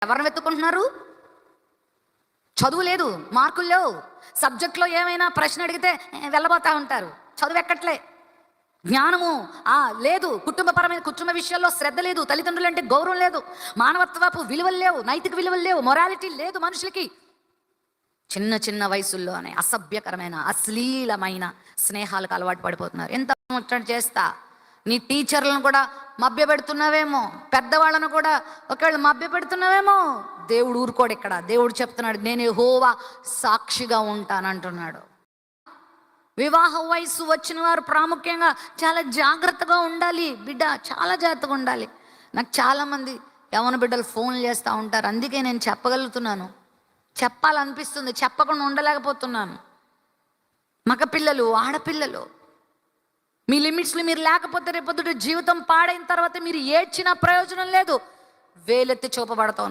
ఎవరిని వెతుక్కుంటున్నారు? చదువు లేదు, మార్కులు లేవు, సబ్జెక్ట్లో ఏమైనా ప్రశ్న అడిగితే వెళ్ళబోతా ఉంటారు. చదువు ఎక్కట్లే, జ్ఞానము లేదు, కుటుంబ విషయాల్లో శ్రద్ధ లేదు, తల్లిదండ్రులు అంటే గౌరవం లేదు, మానవత్వపు విలువలు లేవు, నైతిక విలువలు లేవు, మొరాలిటీ లేదు మనుషులకి. చిన్న చిన్న వయసుల్లోనే అసభ్యకరమైన అశ్లీలమైన స్నేహాలకు అలవాటు పడిపోతున్నారు. ఎంత ముచ్చట చేస్తా నీ టీచర్లను కూడా మభ్య పెడుతున్నావేమో, పెద్దవాళ్ళను కూడా ఒకవేళ మభ్య పెడుతున్నావేమో. దేవుడు ఊరుకోడు. ఇక్కడ దేవుడు చెప్తున్నాడు, నేను యెహోవా సాక్షిగా ఉంటానంటున్నాడు. వివాహ వయసు వచ్చిన వారు ప్రాముఖ్యంగా చాలా జాగ్రత్తగా ఉండాలి బిడ్డ, చాలా జాగ్రత్తగా ఉండాలి. నాకు చాలామంది యవ్వన బిడ్డలు ఫోన్లు చేస్తూ ఉంటారు. అందుకే నేను చెప్పగలుగుతున్నాను, చెప్పాలనిపిస్తుంది, చెప్పకుండా ఉండలేకపోతున్నాను. మగ పిల్లలు, ఆడపిల్లలు, మీ లిమిట్స్లో మీరు లేకపోతే రేపొద్దుట జీవితం పాడైన తర్వాత మీరు ఏడ్చిన ప్రయోజనం లేదు. వేలెత్తి చూపబడతావు.